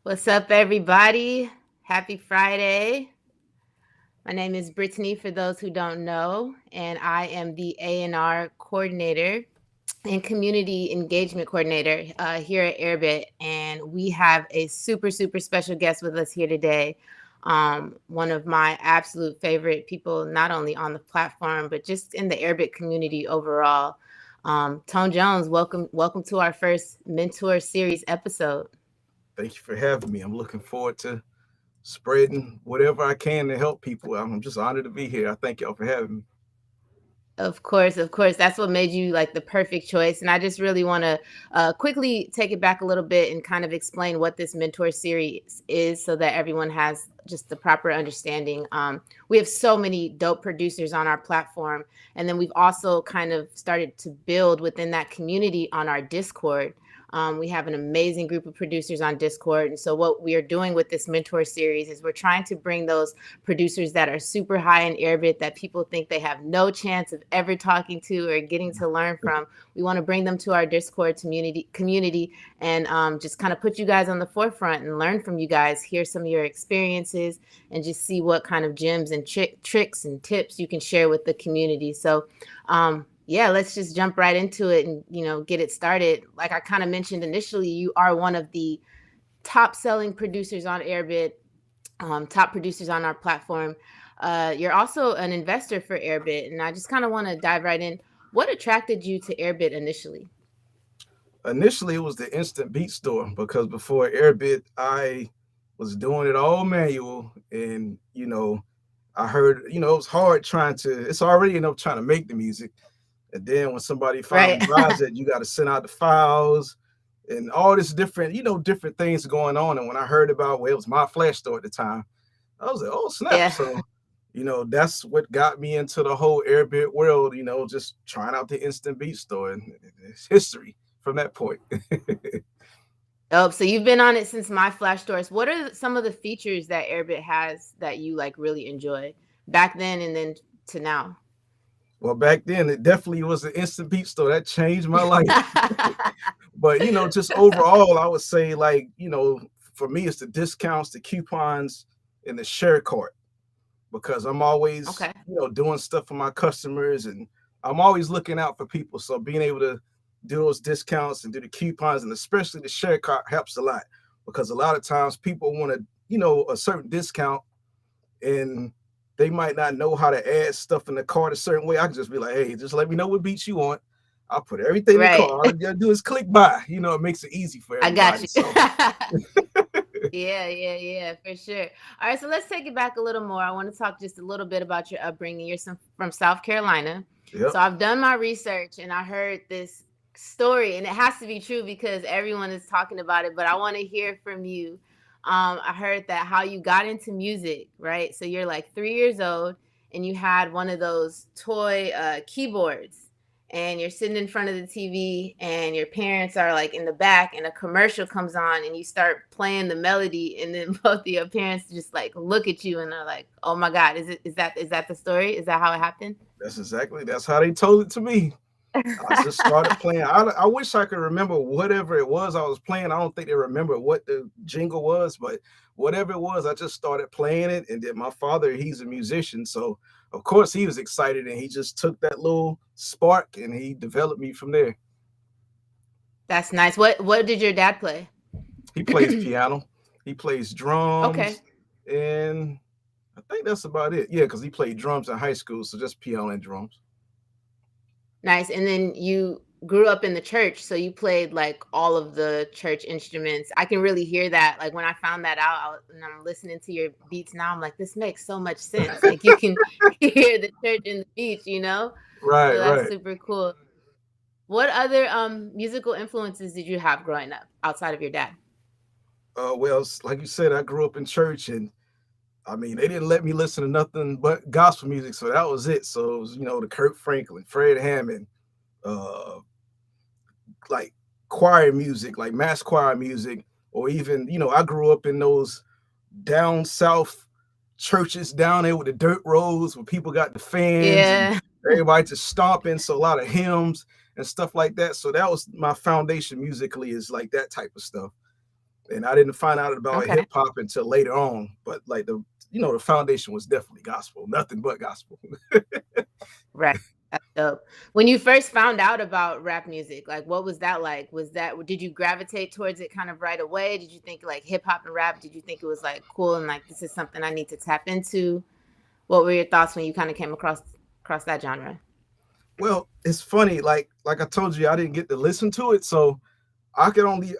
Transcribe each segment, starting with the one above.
What's up, everybody? Happy Friday. My name is Brittany, for those who don't know, and I am the A&R coordinator and community engagement coordinator here at Airbit. And we have a super, super special guest with us here today. One of my absolute favorite people, not only on the platform, but just in the Airbit community overall. Tone Jones, welcome to our first Mentor Series episode. Thank you for having me. I'm looking forward to spreading whatever I can to help people. I'm just honored to be here. I thank y'all for having me. Of course, of course. That's what made you like the perfect choice. And I just really want to quickly take it back a little bit and kind of explain what this mentor series is so that everyone has just the proper understanding. We have so many dope producers on our platform. And then we've also kind of started to build within that community on our Discord. We have an amazing group of producers on Discord. And so what we are doing with this mentor series is we're trying to bring those producers that are super high in Airbit that people think they have no chance of ever talking to or getting to learn from. We want to bring them to our Discord community and just kind of put you guys on the forefront and learn from you guys, hear some of your experiences, and just see what kind of gems and tricks and tips you can share with the community. So yeah, let's just jump right into it and, get it started. Like I kind of mentioned initially, you are one of the top selling producers on Airbit, top producers on our platform. You're also an investor for Airbit. And I just kind of want to dive right in. What attracted you to Airbit initially? Initially, it was the instant beat store because before Airbit, I was doing it all manual. And, I heard, it was hard it's already enough trying to make the music. And then when somebody Right. finally buys it, you got to send out the files and all this different, different things going on. And when I heard about, well, it was my flash store at the time, I was like, oh, snap. Yeah. So, that's what got me into the whole Airbit world, just trying out the instant beat store. And it's history from that point. Oh, so you've been on it since my flash stores. What are some of the features that Airbit has that you like really enjoy back then and then to now? Well, back then, it definitely was an instant beat store. That changed my life. But, just overall, I would say, like, for me, it's the discounts, the coupons, and the share cart because I'm always, Okay. doing stuff for my customers and I'm always looking out for people. So being able to do those discounts and do the coupons and especially the share cart helps a lot because a lot of times people want to, a certain discount and they might not know how to add stuff in the cart a certain way. I can just be like, hey, just let me know what beats you want. I'll put everything in the cart. Right. All you gotta do is click buy. It makes it easy for I got everybody. you. So Yeah, for sure. All right, so let's take it back a little more. I want to talk just a little bit about your upbringing. You're from South Carolina. yep. So I've done my research and I heard this story, and it has to be true because everyone is talking about it, but I want to hear from you. I heard that how you got into music, right? So you're like 3 years old and you had one of those toy keyboards and you're sitting in front of the TV and your parents are like in the back and a commercial comes on and you start playing the melody and then both of your parents just like look at you and they're like, "Oh my God, is that the story? Is that how it happened?" That's how they told it to me. I just started playing. I wish I could remember whatever it was I was playing. I don't think they remember what the jingle was, but whatever it was, I just started playing it. And then my father, he's a musician. So, of course, he was excited and he just took that little spark and he developed me from there. That's nice. What did your dad play? He plays piano, he plays Okay. drums, and I think that's about it. Yeah, because he played drums in high school. So just piano and drums. Nice. And then you grew up in the church, so you played like all of the church instruments. I can really hear that. Like when I found that out, and I'm listening to your beats now, I'm like, this makes so much sense. Like you can hear the church in the beats. So Right, that's right. super cool. What other musical influences did you have growing up outside of your dad? Well, like you said, I grew up in church and I mean, they didn't let me listen to nothing but gospel music, so that was it. So it was, the Kurt Franklin, Fred Hammond, uh, like choir music, like mass choir music, or even, I grew up in those down south churches down there with the dirt roads where people got the fans and Yeah. everybody just stomping. So a lot of hymns and stuff like that. So that was my foundation musically is like that type of stuff. and I didn't find out about Okay. hip hop until later on. But like the foundation was definitely gospel, nothing but gospel. Right. That's dope. When you first found out about rap music, like what was that like? Did you gravitate towards it kind of right away? Did you think like hip hop and rap? Did you think it was like cool and like this is something I need to tap into? What were your thoughts when you kind of came across that genre? Well, it's funny, like I told you, I didn't get to listen to it, so I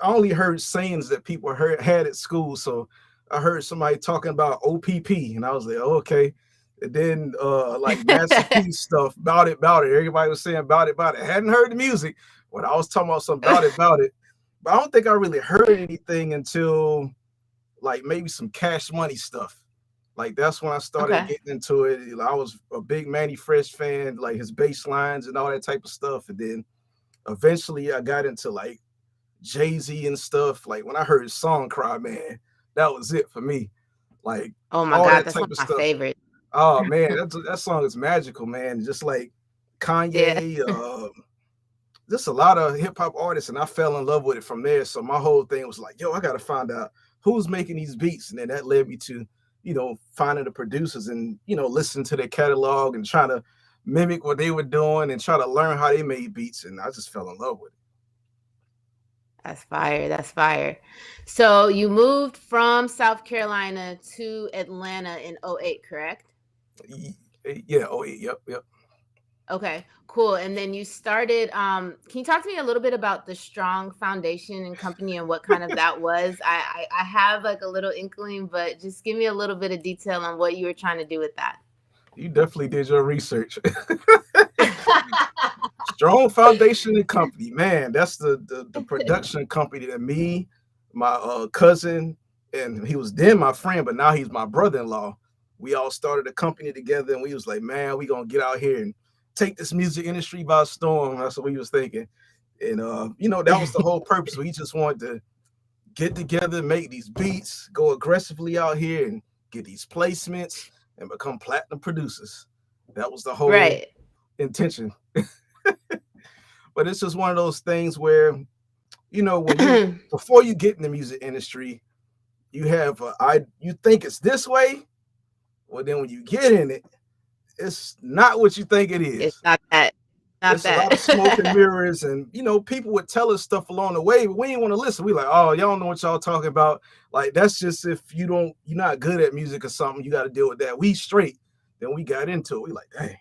only heard sayings that people had at school. So I heard somebody talking about OPP, and I was like, oh, okay. And then like Master P stuff about it. Everybody was saying about it. I hadn't heard the music, but I was talking about something about it. But I don't think I really heard anything until like maybe some Cash Money stuff. Like that's when I started Okay. getting into it. I was a big Manny Fresh fan, like his bass lines and all that type of stuff. And then eventually I got into like Jay-Z and stuff. Like when I heard his song Cry, man, that was it for me. Like Oh my all God, that that's one type of of my stuff. favorites. Oh man, that song is magical, man. Just like Yeah. Kanye, just a lot of hip hop artists, and I fell in love with it from there. So my whole thing was like, yo, I gotta find out who's making these beats, and then that led me to, finding the producers and listening to their catalog and trying to mimic what they were doing and try to learn how they made beats, and I just fell in love with That's fire. That's fire. So you moved from South Carolina to Atlanta in '08, correct? it. Yeah, oh yeah, yep, yep. Okay, cool. And then you started, can you talk to me a little bit about the Strong Foundation and company and what kind of that was? I have like a little inkling, but just give me a little bit of detail on what you were trying to do with that. You definitely did your research. Strong Foundation and Company, man. That's the production company that me, my cousin, and he was then my friend, but now he's my brother-in-law. We all started a company together, and we was like, man, we gonna get out here and take this music industry by storm. That's what we was thinking, and that was the whole purpose. We just wanted to get together, make these beats, go aggressively out here, and get these placements and become platinum producers. That was the whole Right. intention. But it's just one of those things where when you before you get in the music industry, you have you think it's this way. Well, then when you get in it, it's not what you think it It's is. not that. Not It's a lot of smoke and that. mirrors, and people would tell us stuff along the way, but we didn't want to listen. We like, oh, y'all don't know what y'all talking about. Like that's just if you're not good at music or something, you got to deal with that. We straight. Then we got into it. We like, dang,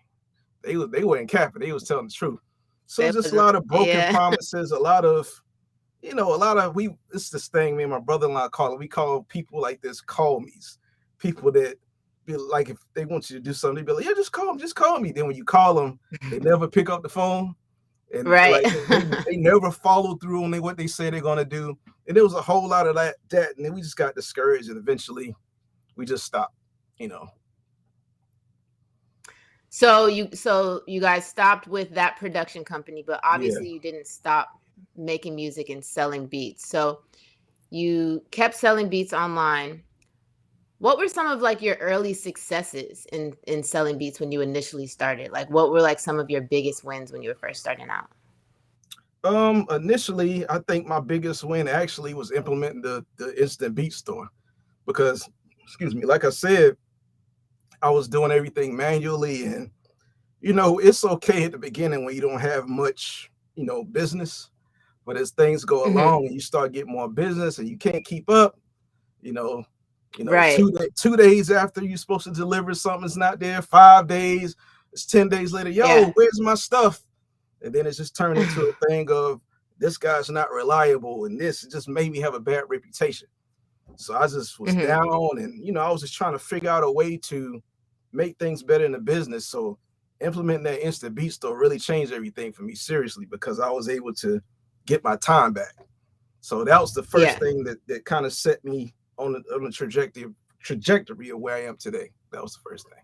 they weren't capping. They was telling the truth. So It it's just a wasn't. lot of broken Yeah. promises, a lot of it's this thing me and my brother-in-law call it. We call people like this call me's. People that be like, if they want you to do something, they be like, yeah, just call me. Then when you call them, they never pick up the phone. And Right. like they never follow through on what they say they're gonna do. And there was a whole lot of that, and then we just got discouraged and eventually we just stopped, you know. So you guys stopped with that production company, but Yeah. obviously you didn't stop making music and selling beats. So you kept selling beats online. What were some of like your early successes in selling beats when you initially started? Like what were like some of your biggest wins when you were first starting out? Initially, I think my biggest win actually was implementing the instant beat store because, excuse me, like I said, I was doing everything manually, and it's okay at the beginning when you don't have much, business. But as things go Hmm. along and you start getting more business and you can't keep up, you know, Right. 2 days after you're supposed to deliver something, it's not there. 5 days, it's 10 days later. Yo, Yeah. where's my stuff? And then it's just turned into a thing of this guy's not reliable, and this just made me have a bad reputation. So I just was Hmm. down, and I was just trying to figure out a way to make things better in the business. So implementing that instant beat store really changed everything for me seriously because I was able to get my time back. So that was the first Yeah. thing that kind of set me on the trajectory of where I am today. That was the first thing.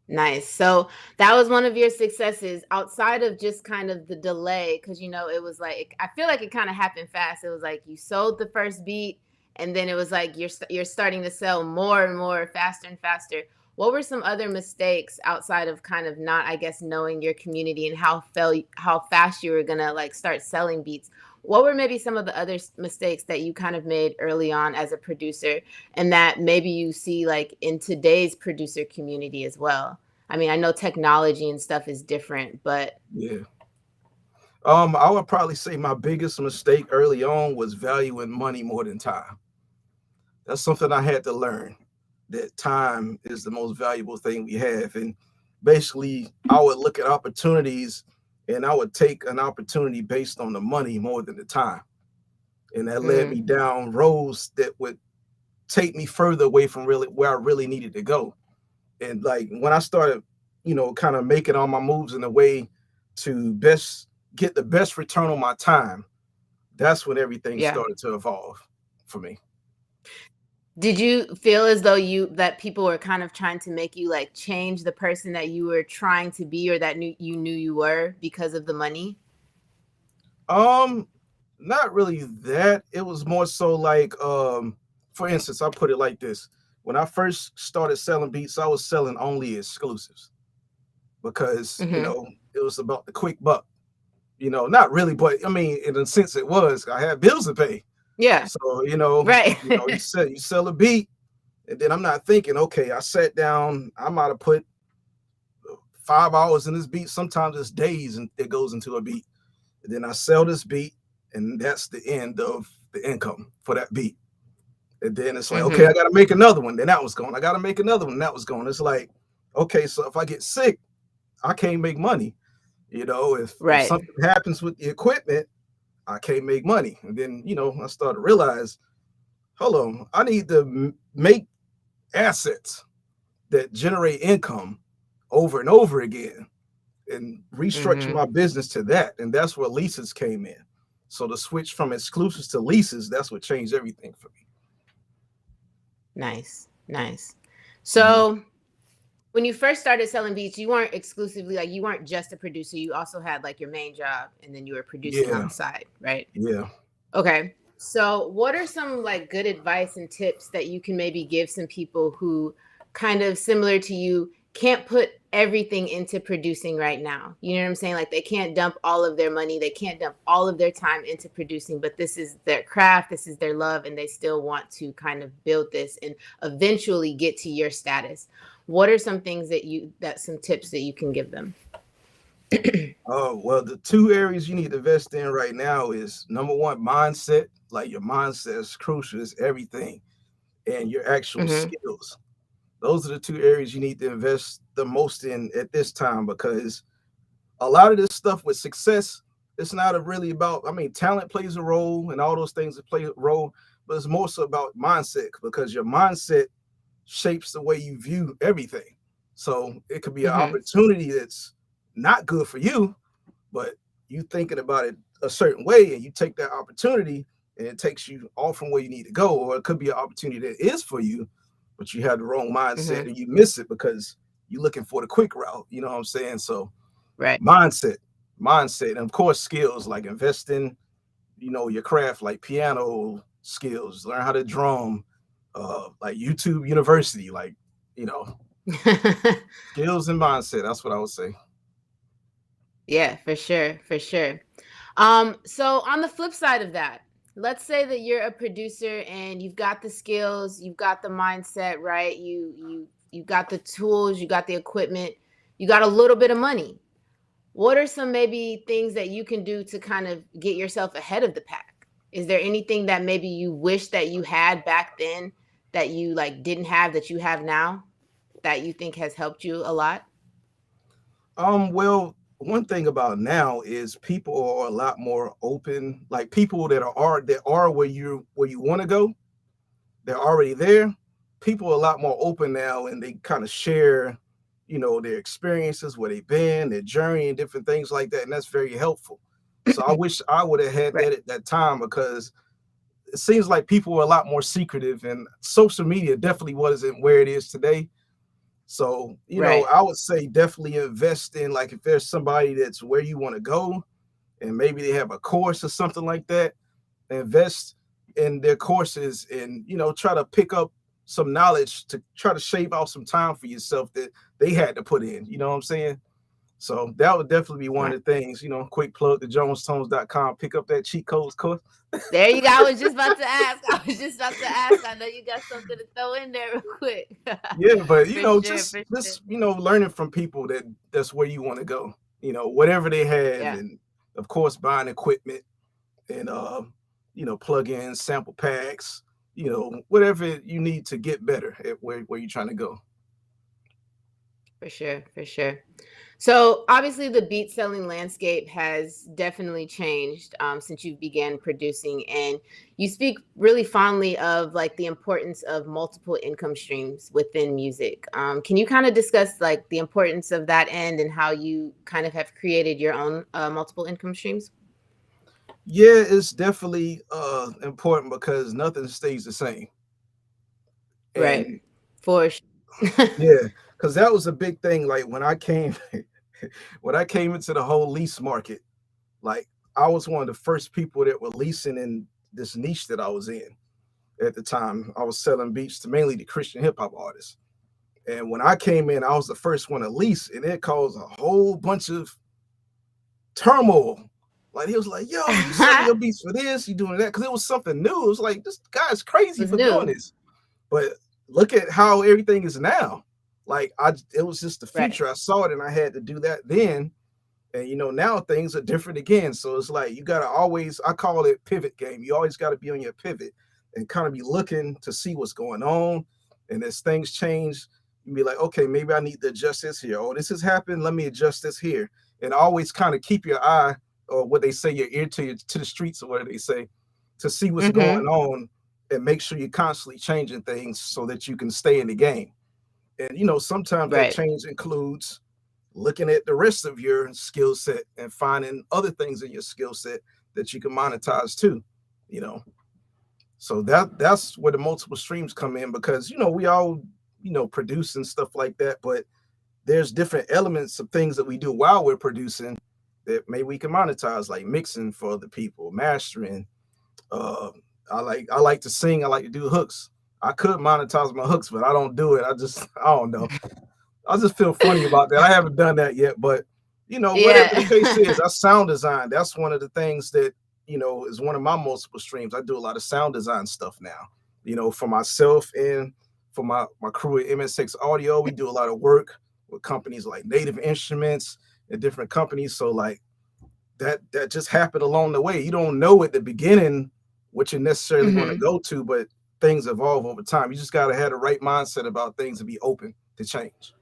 Nice. So that was one of your successes outside of just kind of the delay, because it was like I feel like it kind of happened fast. It was like you sold the first beat, and then it was like you're starting to sell more and more, faster and faster. What were some other mistakes outside of kind of not, I guess, knowing your community and how fast you were gonna like start selling beats? what were maybe some of the other mistakes that you kind of made early on as a producer, and that maybe you see like in today's producer community as well? I mean, I know technology and stuff is different, but Yeah. I would probably say my biggest mistake early on was valuing money more than time. That's something I had to learn, that time is the most valuable thing we have. And basically, I would look at opportunities and I would take an opportunity based on the money more than the time. And that led mm, me down roads that would take me further away from really where I really needed to go. And like when I started, kind of making all my moves in a way to best get the best return on my time, that's when everything yeah. started to evolve for me. Did you feel as though that people were kind of trying to make you like change the person that you were trying to be, or that you knew you were, because of the money? Um, Not really that. It was more so like, for instance, I'll put it like this. When I first started selling beats, I was selling only exclusives because, Mm-hmm. it was about the quick buck. Not really, but I mean, in a sense it was. I had bills to pay. Yeah. So, Right. you sell a beat, and then I'm not thinking, okay, I sat down, I might have put 5 hours in this beat. Sometimes it's days and it goes into a beat. And then I sell this beat, and that's the end of the income for that beat. And then it's like, okay, Mm-hmm. I got to make another one. Then that was gone. I got to make another one. That was gone. It's like, okay, so if I get sick, I can't make money. If Right. something happens with the equipment, I can't make money. And then I started to realize, hold on, I need to make assets that generate income over and over again, and restructure Mm-hmm. my business to that. And that's where leases came in. So the switch from exclusives to leases, that's what changed everything for Nice. Nice. me. So when you first started selling beats, you weren't exclusively like, you weren't just a producer. You also had like your main job, and then you were producing on Yeah, the side, right? yeah. Okay. So, what are some like good advice and tips that you can maybe give some people who kind of similar to you can't put everything into producing right now? You know what I'm saying? Like they can't dump all of their money, they can't dump all of their time into producing, but this is their craft, this is their love, and they still want to kind of build this and eventually get to your status. What are some things some tips that you can give them? Oh, well, the two areas you need to invest in right now is number one, mindset. Like your mindset is crucial, it's everything, and your actual Mm-hmm. skills. Those are the two areas you need to invest the most in at this time, because a lot of this stuff with success, it's not really about, I mean, talent plays a role and all those things that play a role, but it's more so about mindset, because your mindset shapes the way you view everything. So it could be an Mm-hmm. opportunity that's not good for you, but you thinking about it a certain way and you take that opportunity and it takes you off from where you need to go. Or it could be an opportunity that is for you, but you have the wrong mindset Mm-hmm. and you miss it because you're looking for the quick route. You know what I'm saying? So Right. mindset, mindset, and of course skills like investing, your craft, like piano skills, learn how to drum, like YouTube University, like, you know, skills and mindset. That's what I would say. Yeah, for sure, for sure. So on the flip side of that, let's say that you're a producer and you've got the skills, you've got the mindset, right? You got the tools, you got the equipment, you got a little bit of money. What are some maybe things that you can do to kind of get yourself ahead of the pack? Is there anything that maybe you wish that you had back then that you like didn't have that you have now that you think has helped you a lot? Well, one thing about now is people are a lot more open. Like people that are where you want to go, they're already there. People are a lot more open now, and they kind of share, their experiences, where they've been, their journey, and different things like that, and that's very helpful. So I wish I would have had Right. that at that time, because it seems like people were a lot more secretive, and social media definitely wasn't where it is today. So, Right. I would say definitely invest in, like, if there's somebody that's where you want to go and maybe they have a course or something like that, invest in their courses and, try to pick up some knowledge to try to shave out some time for yourself that they had to put in. You know what I'm saying? So that would definitely be one Right. of the things, quick plug to jonestones.com. Pick up that cheat codes course. There you go. I was just about to ask. I was just about to ask. I know you got something to throw in there real quick. Yeah, but For sure, just for sure. learning from people that's where you want to go. Whatever they have, Yeah, and of course buying equipment and plug-ins, sample packs, whatever you need to get better at where you're trying to go. for sure, for sure. So obviously, the beat selling landscape has definitely changed since you began producing, and you speak really fondly of like the importance of multiple income streams within music. Can you kind of discuss like the importance of that end and how you kind of have created your own multiple income streams? Yeah, it's definitely important because nothing stays the same. Right, And for sure. yeah, because that was a big thing. Like when I came when I came into the whole lease market, like I was one of the first people that were leasing in this niche that I was in at the time. I was selling beats to mainly the Christian hip hop artists. And when I came in, I was the first one to lease, and it caused a whole bunch of turmoil. Like he was like, "Yo, you selling your It beats for this? You doing that?" Because it was something new. It was like this guy's crazy was for doing new. this. But look at how everything is now. Like it was just the Right. future. I saw it, and I had to do that then. And now things are different again. So it's like you gotta always, I call it pivot game. You always gotta be on your pivot and kind of be looking to see what's going on. And as things change, you be like, okay, maybe I need to adjust this here. Oh, this has happened. Let me adjust this here. And always kind of keep your eye, or what they say, your ear to the streets, or what they say, to see what's going Mm-hmm. on, and make sure you're constantly changing things so that you can stay in the game. And sometimes that Right. change includes looking at the rest of your skill set and finding other things in your skill set that you can monetize too. You know, so that's where the multiple streams come in, because we all produce and stuff like that, but there's different elements of things that we do while we're producing that maybe we can monetize, like mixing for other people, mastering. Uh, I like to sing. I like to do hooks. I could monetize my hooks, but I don't do it. I don't know. I just feel funny about that. I haven't done that yet, but whatever the case is, Yeah. that's sound design. That's one of the things that is one of my multiple streams. I do a lot of sound design stuff now. For myself and for my crew at MSX Audio. We do a lot of work with companies like Native Instruments and different companies. So like that just happened along the way. You don't know at the beginning what you're necessarily going to Hmm. go to, but things evolve over time. You just got to have the right mindset about things and be open to change.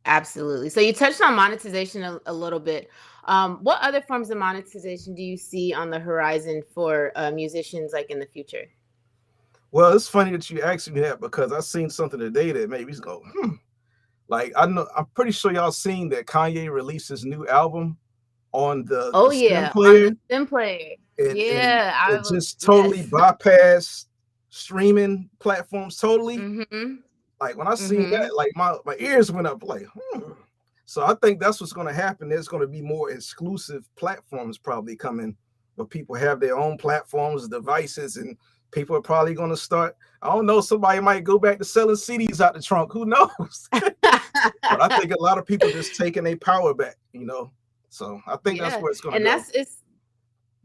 Absolutely. So you touched on monetization a little bit. What other forms of monetization do you see on the horizon for musicians, like in the future? Well, it's funny that you asked me that, because I seen something today that made me go, Like I'm pretty sure y'all seen that Kanye released his new album on the Oh stem yeah, on player, the stem player. and Yeah, I it was. just totally Yes. bypassed streaming platforms totally. Mhm. Like when I seen Mhm. that, like my ears went up like, So I think that's what's going to happen. There's going to be more exclusive platforms probably coming, where people have their own platforms, devices, and people are probably going to start. I don't know. Somebody might go back to selling CDs out the trunk. Who knows? But I think a lot of people just taking their power back. So I think that's Yeah, where it's going to and go.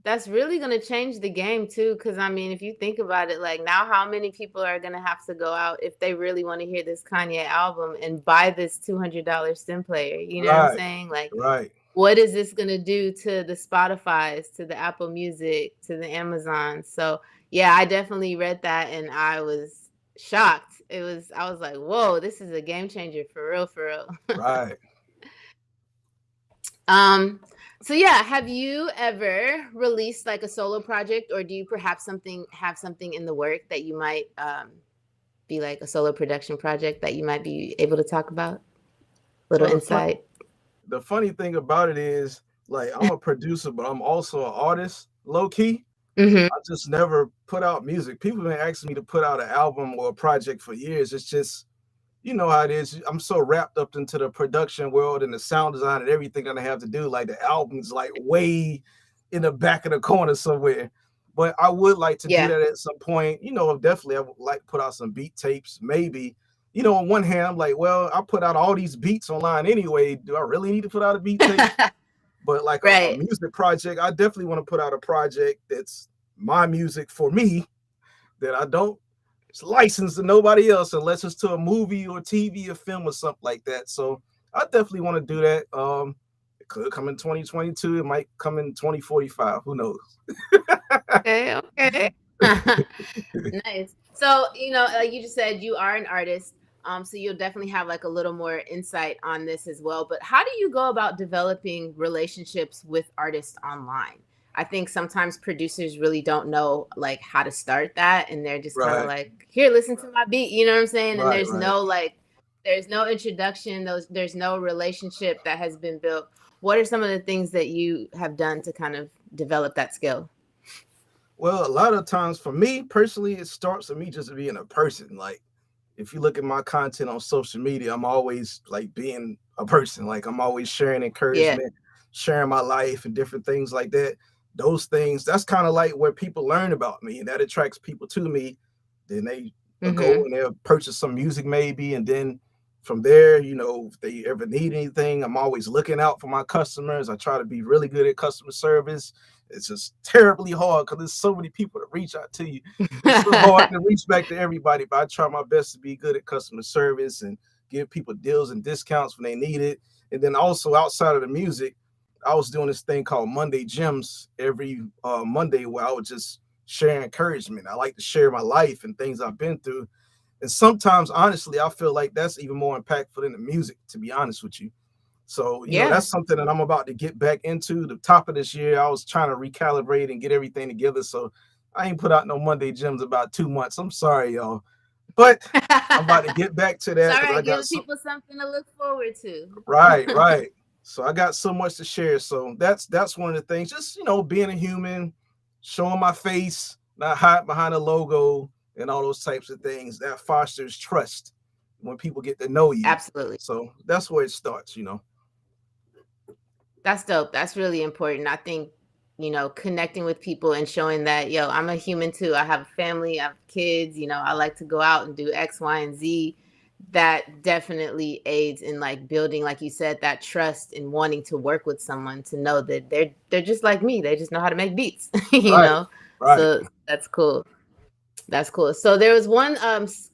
that's really gonna change the game too, because I mean, if you think about it, like now, how many people are gonna have to go out if they really want to hear this Kanye album and buy this $200 stem player? You know what I'm Right, saying? Like, right, what is this gonna do to the Spotify's, to the Apple Music, to the Amazon? So yeah, I definitely read that and I was shocked. I was like, whoa, this is a game changer for real, for real. right. Um, so yeah, have you ever released like a solo project, or do you perhaps something have something in the work that you might be like a solo production project that you might be able to talk about? Little Well, insight. the funny thing about it is, like, I'm a producer, but I'm also an artist, low key. Hmm. I just never put out music. People have been asking me to put out an album or a project for years. It's just, you know how it is. I'm so wrapped up into the production world and the sound design and everything that I have to do. Like the album's like way in the back of the corner somewhere. But I would like to do Yeah. that at some point. Definitely I would like to put out some beat tapes, maybe. on one hand, I'm like, well, I put out all these beats online anyway. Do I really need to put out a beat tape? But like a Right. music project, I definitely want to put out a project that's my music for me, that I don't license to nobody else unless it's to a movie or TV or film or something like that. So I definitely want to do that. It could come in 2022. It might come in 2045. Who knows? Okay, okay. Nice. So, like you just said, you are an artist. So you'll definitely have like a little more insight on this as well. But how do you go about developing relationships with artists online? I think sometimes producers really don't know like how to start that, and they're just kind of Right, like, "Here, listen to my beat." You know what I'm saying? And right, right. there's no introduction. There's no relationship that has been built. What are some of the things that you have done to kind of develop that skill? Well, a lot of times for me personally, it starts with me just being a person. Like, if you look at my content on social media, I'm always like being a person. Like, I'm always sharing Yeah. encouragement, sharing my life and different things like that. Those things, that's kind of like where people learn about me, and that attracts people to me. Then they go Mm-hmm. and they'll purchase some music maybe, and then from there, if they ever need anything, I'm always looking out for my customers. I try to be really good at customer service. It's just terribly hard because there's so many people to reach out to you. It's so hard to reach back to everybody, but I try my best to be good at customer service and give people deals and discounts when they need it. And then also outside of the music, I was doing this thing called Monday Gems every Monday, where I would just share encouragement. I like to share my life and things I've been through. And sometimes, honestly, I feel like that's even more impactful than the music, to be honest with you. So, Yeah. that's something that I'm about to get back into. The top of this year, I was trying to recalibrate and get everything together. So I ain't put out no Monday Gems about 2 months. I'm sorry, y'all. But I'm about to get back to It's that all because I right. got Give some. people something to look forward to. Right, right. So I got so much to share. So that's one of the things. Just being a human, showing my face, not hide behind a logo, and all those types of things. That fosters trust when people get to know you. Absolutely. So that's where it starts. That's dope. That's really important. I think, connecting with people and showing that, yo, I'm a human too. I have a family, I have kids, I like to go out and do X, Y, and Z. That definitely aids in like building, like you said, that trust and wanting to work with someone to know that they're just like me. They just know how to make beats, you Right, know? right. So that's cool. That's cool. So there was one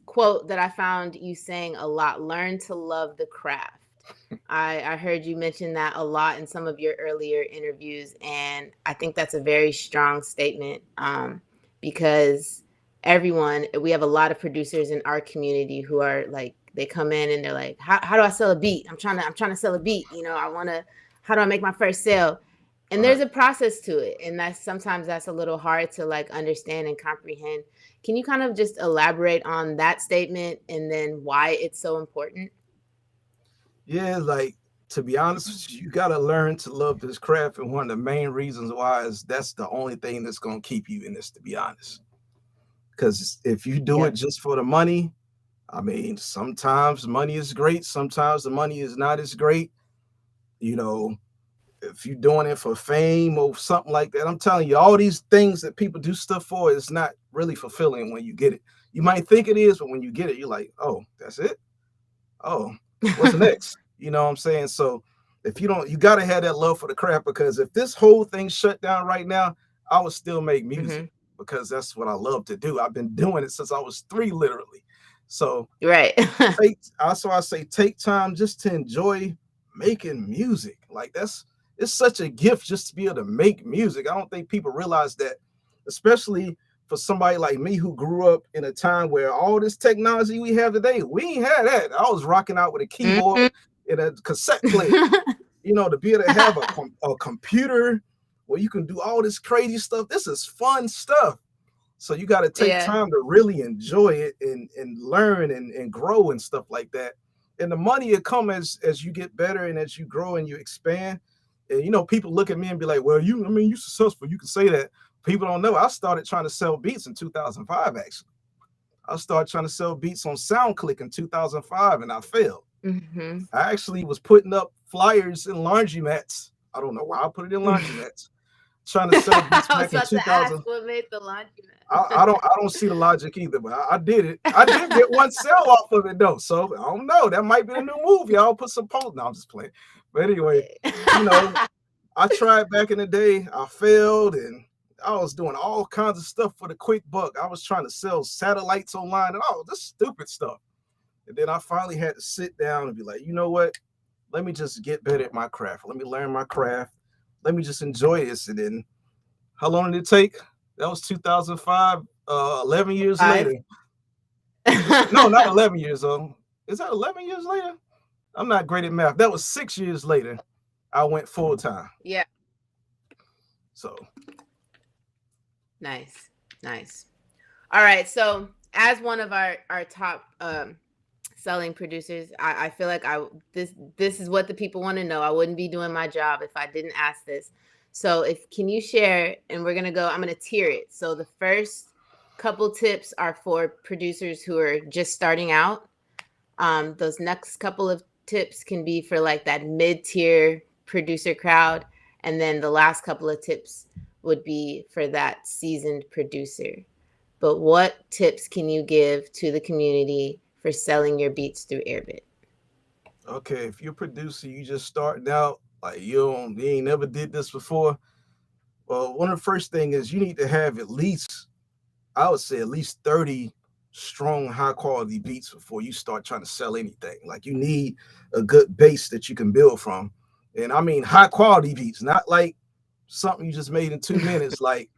quote that I found you saying a lot: learn to love the craft. I heard you mention that a lot in some of your earlier interviews, and I think that's a very strong statement, because we have a lot of producers in our community who are like, they come in and they're like, how do I sell a beat? I'm trying to sell a beat. How do I make my first sale? And Right. there's a process to it, and that's a little hard to like understand and comprehend. Can you kind of just elaborate on that statement and then why it's so important? Yeah, like, to be honest with you, you gotta learn to love this craft. And one of the main reasons why is that's the only thing that's gonna keep you in this, to be honest. Because if you do it Yep. just for the money, I mean, sometimes money is great, sometimes the money is not as great. You know, if you're doing it for fame or something like that, I'm telling you, all these things that people do stuff for is not really fulfilling when you get it. You might think it is, but when you get it, you're like, oh, that's it. Oh, what's next? You know what I'm saying? So if you don't, you got to have that love for the craft, because if this whole thing shut down right now, I would still make music Hmm. because that's what I love to do. I've been doing it since I was 3, literally. So Right. I say take time just to enjoy making music. Like, it's such a gift just to be able to make music. I don't think people realize that, especially for somebody like me who grew up in a time where all this technology we have today, we ain't had that. I was rocking out with a keyboard Mhm. and a cassette player. To be able to have a computer where you can do all this crazy stuff. This is fun stuff. So you got to take Yeah. time to really enjoy it and learn and grow and stuff like that. And the money will come as you get better and as you grow and you expand. And people look at me and be like, well, you successful. You can say that. People don't know. I started trying to sell beats in 2005, actually. I started trying to sell beats on SoundClick in 2005, and I failed. Mhm. I actually was putting up flyers in laundromats. I don't know why I put it in laundromats, trying to sell beats I was back in about to ask 2000. what made the I laundromat. don't see the logic either, but I did it. I did get one sale off of it though, so I don't know. That might be the new move. Y'all put some post. No, I'm just playing. But anyway, you know, I tried back in the day. I failed, and I was doing all kinds of stuff for the quick buck. I was trying to sell satellites online and all this stupid stuff. And then I finally had to sit down and be like, you know what? Let me just get better at my craft. Let me learn my craft. Let me just enjoy this. And then how long did it take? That was 2005. 11 years later. 5. No, not 11 years old. Is that 11 years later? I'm not great at math. That was 6 years later. I went full time. Yeah. So Nice. Nice. All right. So as one of our top selling producers, I feel like this is what the people want to know. I wouldn't be doing my job if I didn't ask this. So if can you share, and I'm gonna tier it. So the first couple tips are for producers who are just starting out. Those next couple of tips can be for like that mid-tier producer crowd. And then the last couple of tips would be for that seasoned producer. But what tips can you give to the community for selling your beats through Airbit? okay, if you're a producer, you just starting out, like you ain't never did this before. Well, one of the first thing is you need to have at least, I would say at least 30 strong, high quality beats before you start trying to sell anything. Like you need a good base that you can build from. And I mean high quality beats, not like something you just made in 2 minutes. Like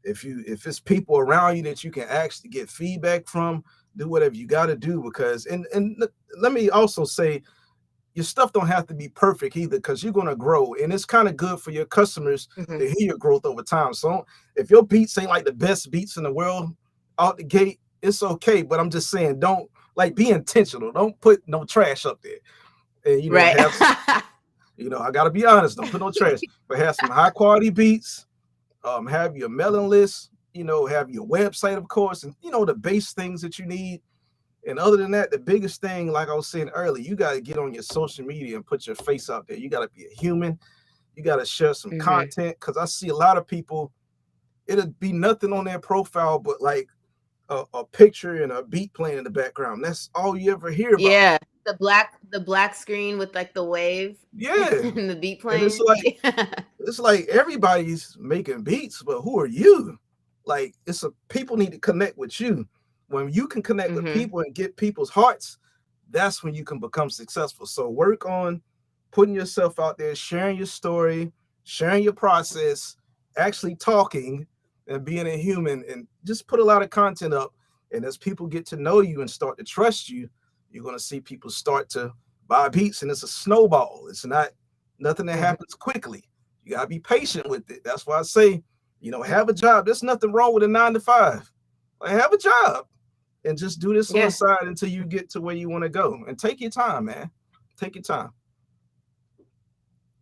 if it's people around you that you can actually get feedback from, do whatever you got to do. Because and let me also say your stuff don't have to be perfect either, because you're going to grow, and it's kind of good for your customers Mm-hmm. to hear your growth over time. So if your beats ain't like the best beats in the world out the gate, it's okay. But I'm just saying, don't, like, be intentional. Don't put no trash up there. And Right. have I gotta be honest, don't put no trash, but have some high quality beats. Have your mailing list, have your website, of course, and the base things that you need. And other than that, the biggest thing, like I was saying earlier, you got to get on your social media and put your face out there. You got to be a human. You got to share some Mm-hmm. content, because I see a lot of people, it'll be nothing on their profile but like a picture and a beat playing in the background. That's all you ever hear about. Yeah. The black screen with like the wave Yeah. and the beat And playing. it's like everybody's making beats, but who are you? Like, people need to connect with you. When you can connect with Mm-hmm. people and get people's hearts, that's when you can become successful. So work on putting yourself out there, sharing your story, sharing your process, actually talking and being a human, and just put a lot of content up. And as people get to know you and start to trust you, you're going to see people start to buy beats, and it's a snowball. It's not nothing that Mm-hmm. happens quickly. You got to be patient with it. That's why I say, have a job. There's nothing wrong with a 9 to 5. Like, have a job and just do this on the Yeah. side until you get to where you want to go. And take your time, man. Take your time.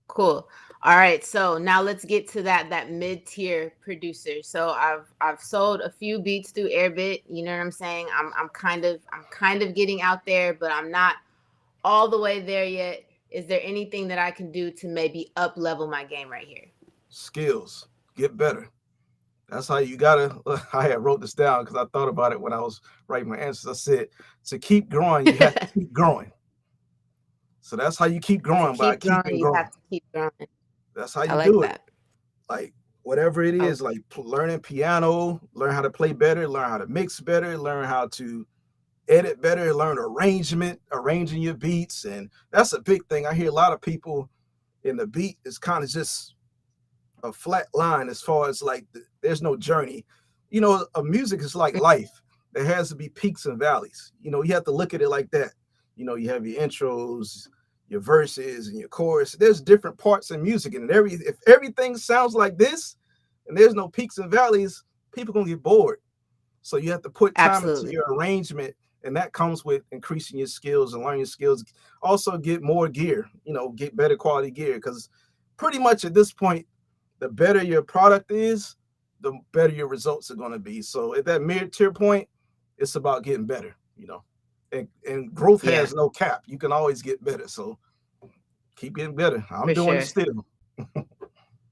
Cool. All right. So now let's get to that mid-tier producer. So I've sold a few beats through Airbit. You know what I'm saying? I'm kind of getting out there, but I'm not all the way there yet. Is there anything that I can do to maybe up level my game right here? Skills. Get better. That's how you gotta. I had wrote this down because I thought about it when I was writing my answers. I said, to keep growing, you have to keep growing. So that's how you keep To growing, by keep growing, keeping you growing. have to keep growing. That's how I you like do it. that. Like, whatever it I, is, like learning piano, learn how to play better, learn how to mix better, learn how to edit better, learn arranging your beats. And that's a big thing. I hear a lot of people in the beat is kind of just a flat line, as far as like there's no journey. A music is like life. There has to be peaks and valleys. You have to look at it like that. You have your intros, your verses, and your chorus. There's different parts in music, and if everything sounds like this, and there's no peaks and valleys, people gonna get bored. So you have to put time into absolutely. your arrangement, and that comes with increasing your skills and learning your skills. Also, get more gear. Get better quality gear, because pretty much at this point, the better your product is, the better your results are going to be. So at that mid-tier point, it's about getting better. And growth Yeah, has no cap. You can always get better. So keep getting better. I'm for doing it sure. still.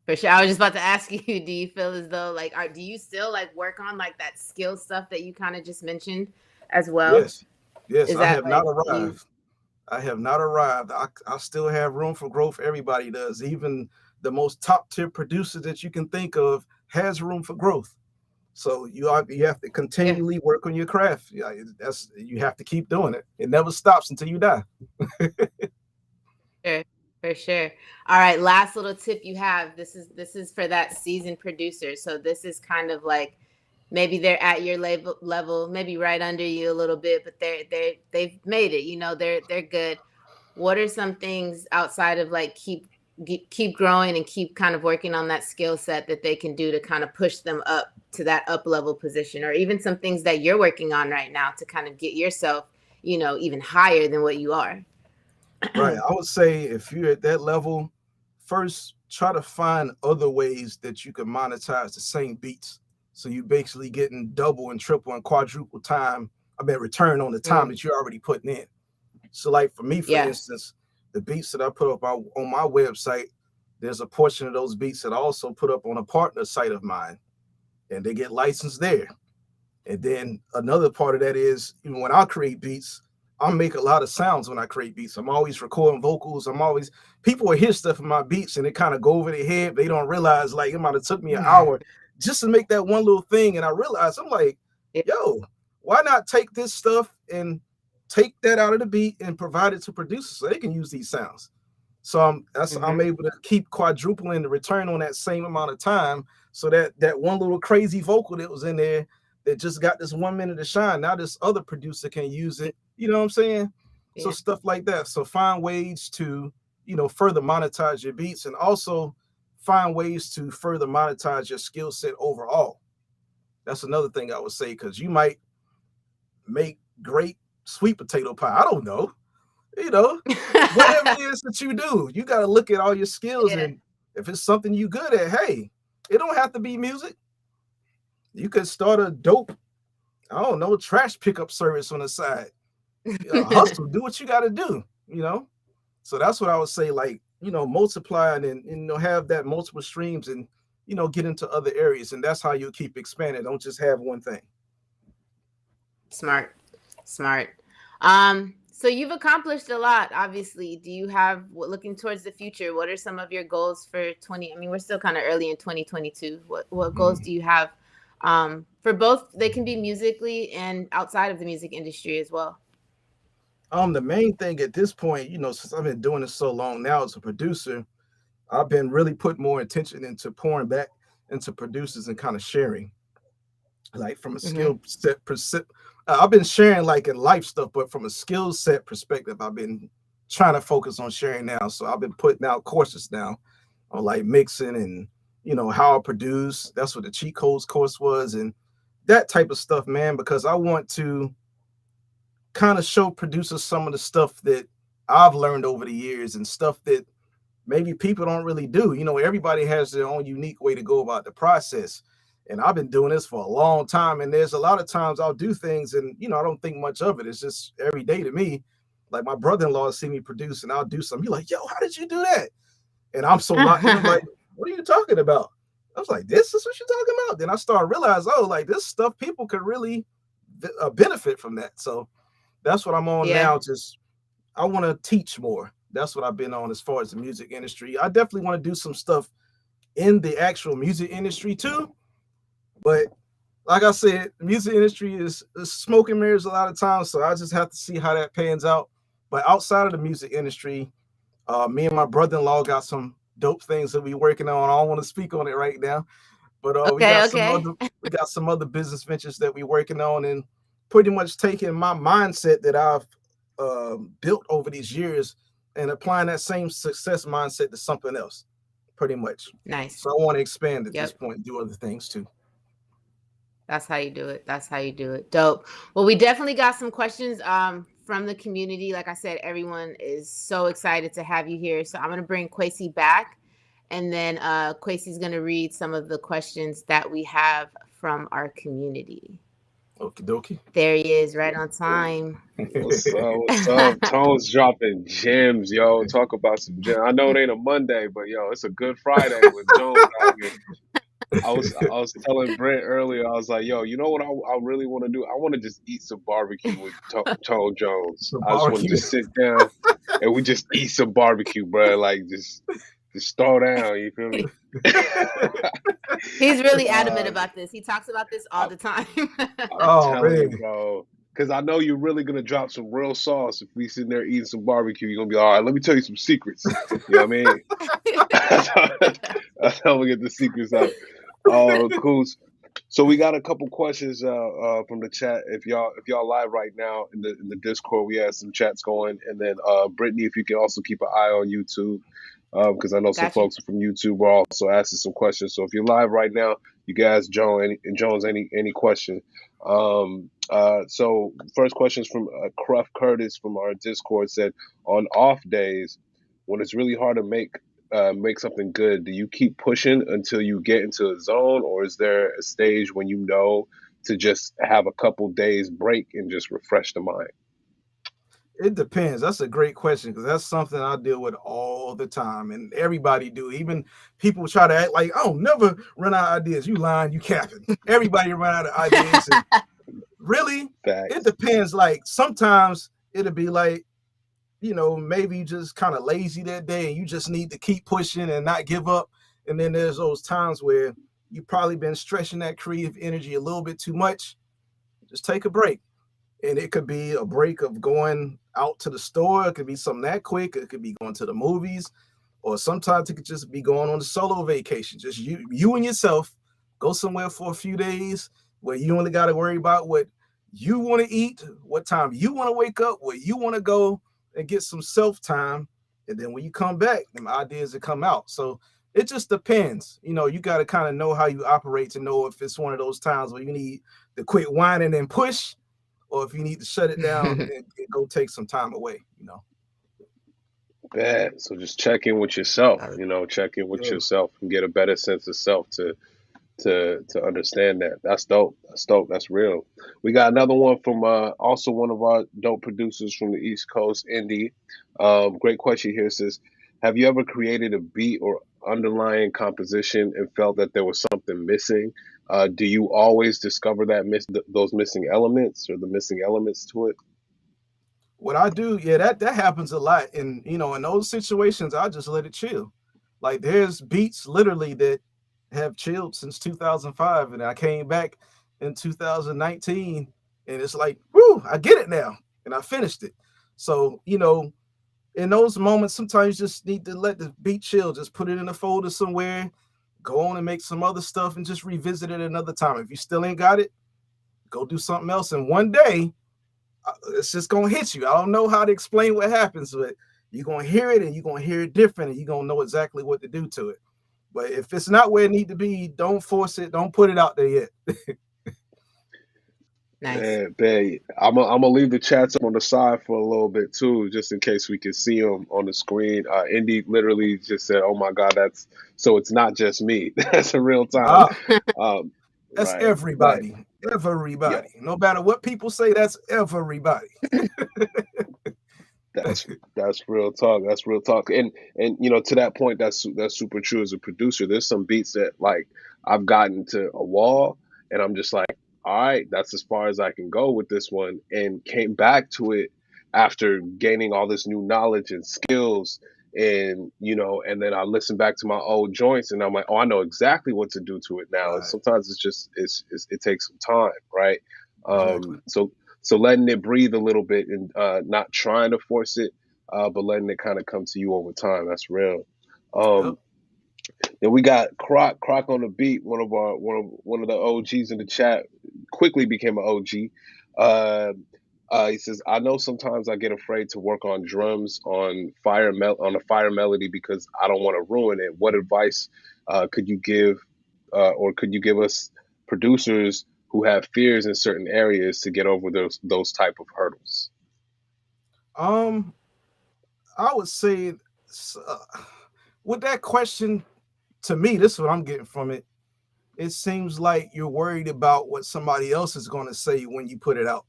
For sure. I was just about to ask you, do you feel as though like do you still like work on like that skill stuff that you kind of just mentioned as well? Yes, yes, Is I that have not like you? arrived. I have not arrived. I still have room for growth. Everybody does. Even the most top tier producer that you can think of has room for growth. So you have to Yeah. continually work on your craft. Yeah, that's you have to keep doing it. It never stops until you die. Sure, for sure. All right, last little tip you have. This is for that seasoned producer. So this is kind of like maybe they're at your level, maybe right under you a little bit, but they've made it. You know, they're good. What are some things outside of like keep growing and keep kind of working on that skill set that they can do to kind of push them up to that up level position, or even some things that you're working on right now to kind of get yourself, even higher than what you are? Right. I would say if you're at that level, first try to find other ways that you can monetize the same beats. So you basically getting double and triple and quadruple time. I mean return on the time Mm, that you're already putting in. So like for me, for yeah. instance, the beats that I put up on my website, there's a portion of those beats that I also put up on a partner site of mine, and they get licensed there. And then another part of that is even when I create beats, I make a lot of sounds when I create beats. I'm always recording vocals. I'm always people will hear stuff in my beats and it kind of go over their head. They don't realize like it might have took me an hour just to make that one little thing. And I realized I'm like, Yeah. yo, why not take this stuff and take that out of the beat and provide it to producers so they can use these sounds. So I'm Hmm. able to keep quadrupling the return on that same amount of time. So that one little crazy vocal that was in there that just got this 1 minute to shine. Now this other producer can use it. You know what I'm saying? So Yeah. stuff like that. So find ways to further monetize your beats and also find ways to further monetize your skill set overall. That's another thing I would say because you might make great sweet potato pie. I don't know. You know, whatever it is that you do, you got to look at all your skills. Yeah. And if it's something you good at, hey, it don't have to be music. You could start a dope, I don't know, trash pickup service on the side. Hustle, do what you got to do. So that's what I would say, like, multiply and have that multiple streams and, get into other areas. And that's how you keep expanding. Don't just have one thing. Smart. Smart. So you've accomplished a lot, obviously. Do you have looking towards the future? What are some of your goals for 20? I mean, we're still kind of early in 2022. What goals do you have for both? They can be musically and outside of the music industry as well. The main thing at this point, since I've been doing this so long now as a producer, I've been really putting more attention into pouring back into producers and kind of sharing, like from a Hmm. skill set. I've been sharing like in life stuff, but from a skill set perspective, I've been trying to focus on sharing now. So I've been putting out courses now on like mixing and how I produce. That's what the cheat codes course was and that type of stuff, man. Because I want to kind of show producers some of the stuff that I've learned over the years and stuff that maybe people don't really do. Everybody has their own unique way to go about the process. And I've been doing this for a long time. And there's a lot of times I'll do things and, I don't think much of it. It's just every day to me. Like my brother-in-law see me produce and I'll do something. He's like, yo, how did you do that? And I'm so locked in. I'm like, what are you talking about? I was like, this is what you're talking about. Then I started realize, oh, like this stuff, people could really benefit from that. So that's what I'm on Yeah. now. Just I want to teach more. That's what I've been on as far as the music industry. I definitely want to do some stuff in the actual music industry too. But like I said, the music industry is smoke and mirrors a lot of times. So I just have to see how that pans out. But outside of the music industry, me and my brother-in-law got some dope things that we working on. I don't want to speak on it right now, but we Okay. got some Okay. other business ventures that we working on and pretty much taking my mindset that I've built over these years and applying that same success mindset to something else, pretty much. Nice. So I want to expand at this Yep. point, do other things too. That's how you do it. That's how you do it. Dope. Well, we definitely got some questions from the community. Like I said, everyone is so excited to have you here. So I'm gonna bring Quasi back, and then Quasi's gonna read some of the questions that we have from our community. Okie dokie. There he is, right on time. What's up? What's up? Tones dropping gems, yo. Talk about some gems. I know it ain't a Monday, but yo, it's a good Friday with Jones out here. I was telling Brent earlier. I was like, yo, you know what I really want to do? I want to just eat some barbecue with Tone Jones. So I just want to barbecue. just sit down and we just eat some barbecue, bro. Like just throw down. You feel me? He's really adamant uh, about this. He talks about this all I, the time. I'm Oh telling you, man. bro. Because I know you're really gonna drop some real sauce if we sitting there eating some barbecue. You're gonna be all right. Let me tell you some secrets. You know what I mean? That's how we get the secrets out. Oh, cool. So we got a couple questions from the chat. If y'all live right now in the Discord, we have some chats going, and then Brittany, if you can also keep an eye on YouTube, because I know some Got you. folks from YouTube are also asking some questions. So if you're live right now, you guys, Jones, any question? So first question is from Cruff Curtis from our Discord said, on off days when it's really hard to make something good, do you keep pushing until you get into a zone, or is there a stage when you know to just have a couple days break and just refresh the mind? It depends. That's a great question because that's something I deal with all the time, and everybody do. Even people try to act like, "Oh, never run out of ideas." You lying, you capping. Everybody run out of ideas, and really, it Facts. depends. Like sometimes it'll be like, maybe you just kind of lazy that day, and you just need to keep pushing and not give up. And then there's those times where you've probably been stretching that creative energy a little bit too much. Just take a break, and it could be a break of going out to the store. It could be something that quick. It could be going to the movies, or sometimes it could just be going on a solo vacation. Just you and yourself. Go somewhere for a few days where you only got to worry about what you want to eat, what time you want to wake up, where you want to go, and get some self time. And then when you come back, them ideas will come out. So it just depends. You got to kind of know how you operate to know if it's one of those times where you need to quit whining and push, or if you need to shut it down and go take some time away. Bad. So just check in with yourself. Oh, Check in with Yeah. yourself and get a better sense of self to understand that. That's dope. That's dope. That's real. We got another one from also one of our dope producers from the East Coast, Indy. Great question here. It says, have you ever created a beat or underlying composition and felt that there was something missing? Do you always discover those missing elements or the missing elements to it? What I do, yeah, that happens a lot. And in those situations, I just let it chill. Like there's beats literally that have chilled since 2005, and I came back in 2019, and it's like, whoo, I get it now, and I finished it. So in those moments, sometimes you just need to let the beat chill. Just put it in a folder somewhere, go on and make some other stuff, and just revisit it another time. If you still ain't got it, go do something else. And one day it's just gonna hit you. I don't know how to explain what happens, but you're gonna hear it and you're gonna hear it different, and you're gonna know exactly what to do to it. But if it's not where it need to be, don't force it. Don't put it out there yet. nice. Man, I'm gonna leave the chats on the side for a little bit too, just in case we can see them on the screen. Indy literally just said, "Oh my God, that's so it's not just me." That's in real time. Ah, Um, that's right, but everybody. yeah, Everybody. No matter what people say, that's everybody. that's that's real talk. That's real talk. And to that point, that's super true. As a producer, there's some beats that like I've gotten to a wall, and I'm just like, all right, that's as far as I can go with this one, and came back to it after gaining all this new knowledge and skills. And then I listen back to my old joints, and I'm like, oh, I know exactly what to do to it now. And Right. sometimes it takes some time, right? Exactly. So letting it breathe a little bit and not trying to force it, but letting it kind of come to you over time. That's real. Yep. Um, then we got Croc on the beat, one of the OGs in the chat. Quickly became an OG. He says, "I know sometimes I get afraid to work on drums on a fire melody because I don't want to ruin it. What advice could you give, or could you give us producers who have fears in certain areas to get over those type of hurdles?" Um, I would say uh, with that question, to me, this is what I'm getting from it. it seems like you're worried about what somebody else is going to say when you put it out.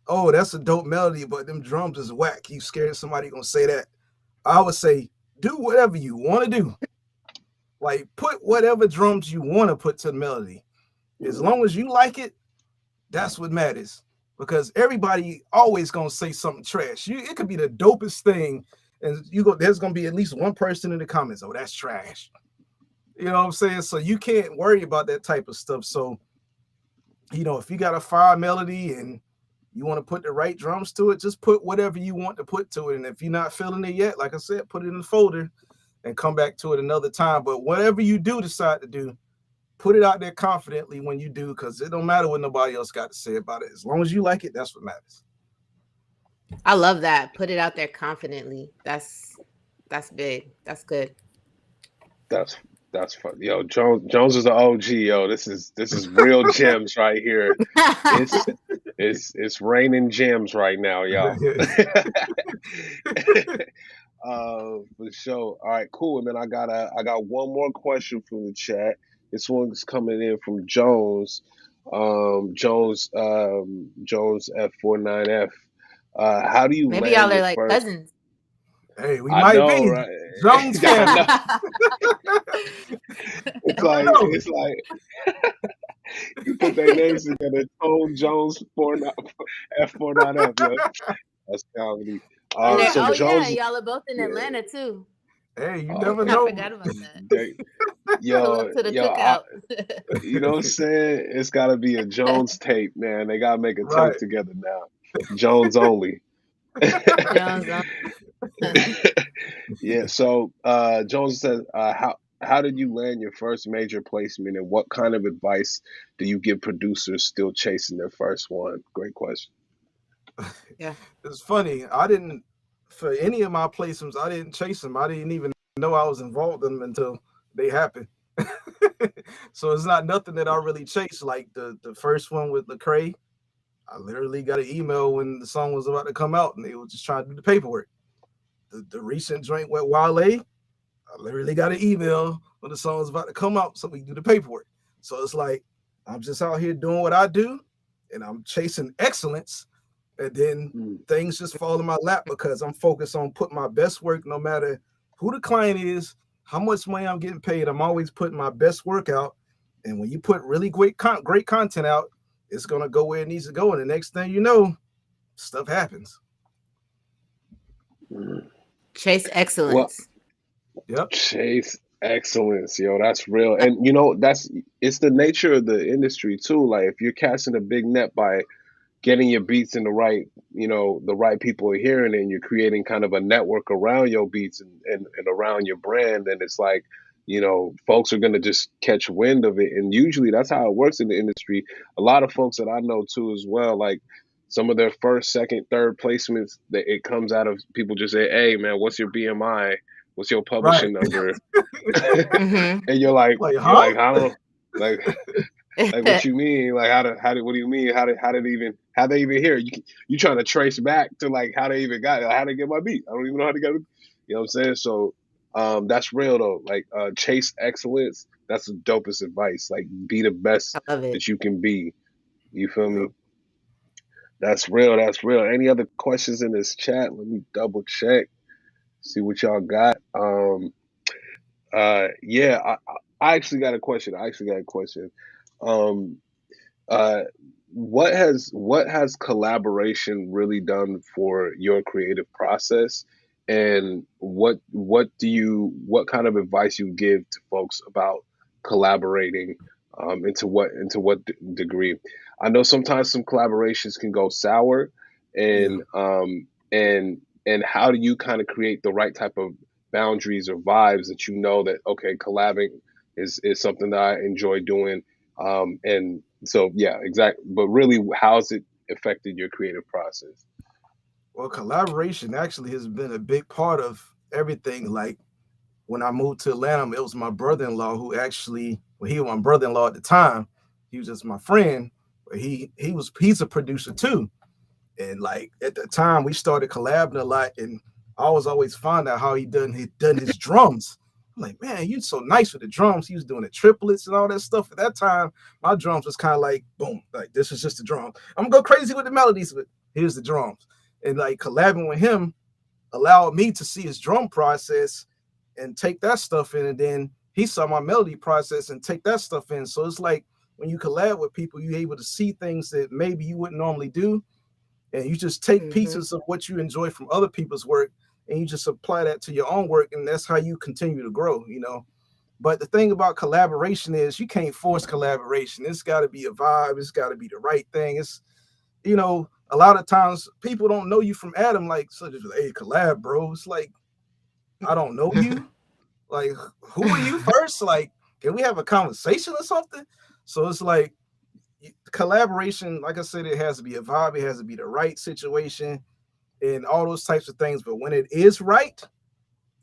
Oh, that's a dope melody, but them drums is whack. You scared somebody gonna say that. I would say do whatever you want to do. Like put whatever drums you want to put to the melody. As long as you like it, that's what matters. Because everybody always gonna say something trash. It could be the dopest thing, and there's gonna be at least one person in the comments. Oh, that's trash. You know what I'm saying? So you can't worry about that type of stuff. So, if you got a fire melody and you want to put the right drums to it, just put whatever you want to put to it. And if you're not feeling it yet, like I said, put it in the folder and come back to it another time. But whatever you do decide to do, put it out there confidently when you do, because it don't matter what nobody else got to say about it. As long as you like it, that's what matters. I love that. Put it out there confidently. That's big. That's good. That's fun. Yo, Jones is an OG. Yo, this is real gems right here. It's raining gems right now, y'all. For sure. All right, cool. And then I got one more question from the chat. This one's coming in from Jones. Jones F49F. How do you Maybe y'all land are your like first? cousins. Hey, we I might know, be right? Jones I family. know. It's like you put their names together. Tone Jones F49F. Yo, that's comedy. And then, So oh yeah, Jones, y'all are both in yeah. Atlanta too. Hey, you Oh, never I know. forgot about that. they, Pull yo, up to the yo, cookout. you know what I'm saying? It's got to be a Jones tape, man. They got to make a tape Right. together now. Jones only. Jones. Yeah. So Jones says, how did you land your first major placement, and what kind of advice do you give producers still chasing their first one? Great question. Yeah. It's funny. For any of my placements, I didn't chase them. I didn't even know I was involved in them until they happened. So it's not nothing that I really chased. Like the first one with Lecrae, I literally got an email when the song was about to come out, and they were just trying to do the paperwork. The recent joint with Wale, I literally got an email when the song was about to come out, so we do the paperwork. So it's like I'm just out here doing what I do, and I'm chasing excellence, and then things just fall in my lap because I'm focused on putting my best work, no matter who the client is, how much money I'm getting paid. I'm always putting my best work out, and when you put really great content out, it's gonna go where it needs to go, and the next thing you know, stuff happens. Chase Well, excellence. Yep. chase excellence, yo. That's real, and it's the nature of the industry too. Like if you're casting a big net by getting your beats in the right people are hearing it, and you're creating kind of a network around your beats and around your brand, and it's like, folks are going to just catch wind of it. And usually that's how it works in the industry. A lot of folks that I know too as well, like some of their first, second, third placements, that it comes out of people just say, hey man, what's your BMI? What's your Right. publishing number? Mm-hmm. And you're like, Like, huh? I don't like like, what you mean? Like, what do you mean? How they even hear? You trying to trace back to like how they even got it, like, how they get my beat? I don't even know how to get it. You know what I'm saying? So, that's real though. Like, chase excellence. That's the dopest advice. Like, be the best I love it. that you can be. You feel Yep. me? That's real. That's real. Any other questions in this chat? Let me double check. See what y'all got. Yeah, I actually got a question. Um, Uh, what has collaboration really done for your creative process, and what kind of advice you give to folks about collaborating, degree? I know sometimes some collaborations can go sour, Yeah. and how do you kind of create the right type of boundaries or vibes that that okay, collabing is something that I enjoy doing, and so yeah, exactly. But really, how's it affected your creative process? Well, collaboration actually has been a big part of everything. Like when I moved to Atlanta, it was my brother-in-law who actually, well, he was my brother-in-law at the time. He was just my friend, but he's a producer too. And like at the time, we started collabing a lot, and I was always find out how he done his drums. I'm like, man, you so nice with the drums. He was doing the triplets and all that stuff. At that time, my drums was kind of like, boom, like this is just the drum. I'm gonna go crazy with the melodies, but here's the drums. And like collabing with him allowed me to see his drum process and take that stuff in. And then he saw my melody process and take that stuff in. So it's like when you collab with people, you're able to see things that maybe you wouldn't normally do. And you just take pieces of what you enjoy from other people's work and you just apply that to your own work. And that's how you continue to grow, you know. But the thing about collaboration is you can't force collaboration. It's got to be a vibe. It's got to be the right thing. It's, you know, a lot of times people don't know you from Adam, like, so just, hey, collab, bro. It's like, I don't know you. Like, who are you first? Like, can we have a conversation or something? So it's like collaboration, like I said, it has to be a vibe, it has to be the right situation and all those types of things. But when it is right,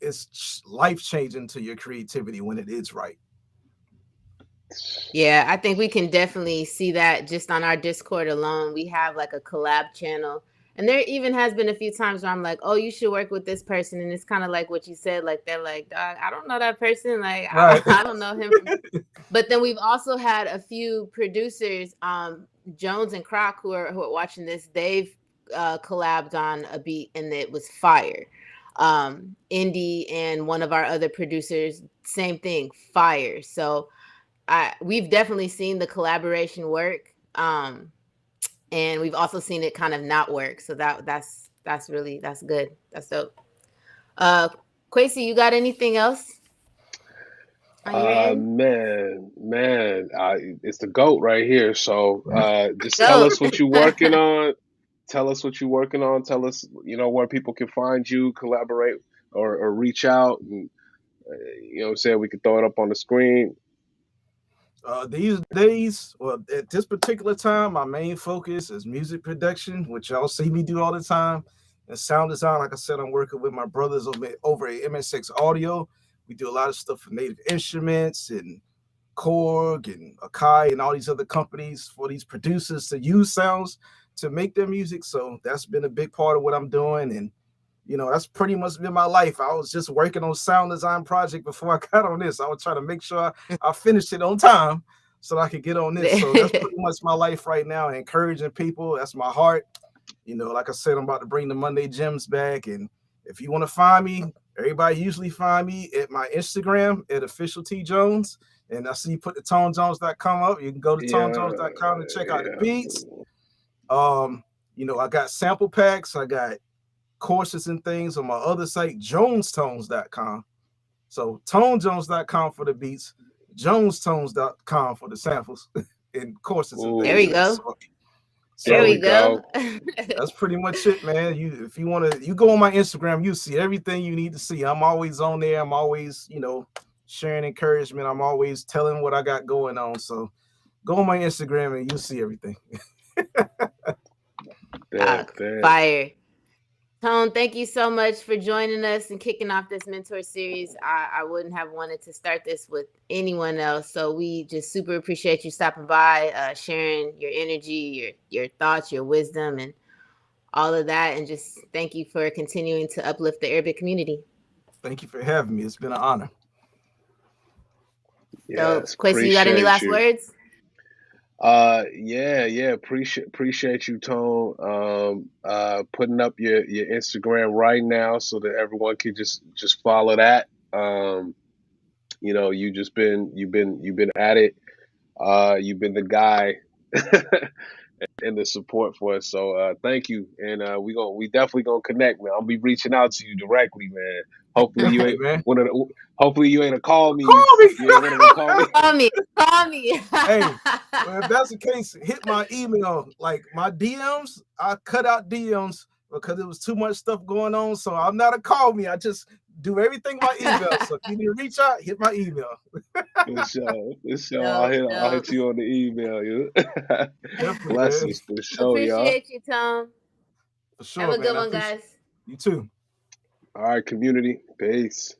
it's life-changing to your creativity when it is right. Yeah, I think we can definitely see that just on our Discord alone. We have like a collab channel. And there even has been a few times where I'm like, oh, you should work with this person. And it's kind of like what you said, like they're like, dog, I don't know that person. Like, Right. I don't know him. But then we've also had a few producers, Jonez and Croc, who are watching this, they've collabed on a beat and it was fire. Indy and one of our other producers, same thing, fire. So we've definitely seen the collaboration work. And we've also seen it kind of not work. So that's good. That's dope. Quasi, you got anything else on your end? Man, it's the GOAT right here. So just tell Go. us what you're working on. Tell us what you're working on. Tell us, where people can find you, collaborate, or reach out. And, you know what I'm saying? We can throw it up on the screen. These days, well, at this particular time, my main focus is music production, which y'all see me do all the time, and sound design. Like I said, I'm working with my brothers over at MSX Audio. We do a lot of stuff for Native Instruments and Korg and Akai and all these other companies for these producers to use sounds to make their music. So that's been a big part of what I'm doing. And that's pretty much been my life. I was just working on sound design project before I got on this. I was trying to make sure I finished it on time so I could get on this. So that's pretty much my life right now, encouraging people. That's my heart. Like I said, I'm about to bring the Monday Gems back. And if you want to find me, everybody usually find me at my Instagram at official T Jones. And I see you put the tonejones.com up. You can go to tonejones.com and check out the beats. I got sample packs. I got courses and things on my other site, jonetones.com. So tonejones.com for the beats, jonetones.com for the samples and courses and things. There we go. So there we go. That's pretty much it, man. If you want to, you go on my Instagram, you see everything you need to see. I'm always on there. I'm always, sharing encouragement. I'm always telling what I got going on. So go on my Instagram and you'll see everything. Fire. Tone, thank you so much for joining us and kicking off this mentor series. I wouldn't have wanted to start this with anyone else. So we just super appreciate you stopping by, sharing your energy, your thoughts, your wisdom, and all of that. And just thank you for continuing to uplift the Airbit community. Thank you for having me. It's been an honor. So, Quasi, you got any last words? Appreciate you, Tone. Putting up your Instagram right now so that everyone can just follow that. You've been at it. You've been the guy and the support for us. So thank you, and we definitely gonna connect, man. I'll be reaching out to you directly, man. Hopefully you ain't hopefully you ain't a call me. Call me. You ain't one of them call me. Call me. Hey, well, if that's the case, hit my email. Like my DMs, I cut out DMs because there was too much stuff going on. So I'm not a call me. I just do everything by email. So if you need to reach out, hit my email. For sure. I'll hit you on the email. Blessings for sure, Appreciate you, Tom. For sure. Have a good one, guys. You too. All right, community. Peace.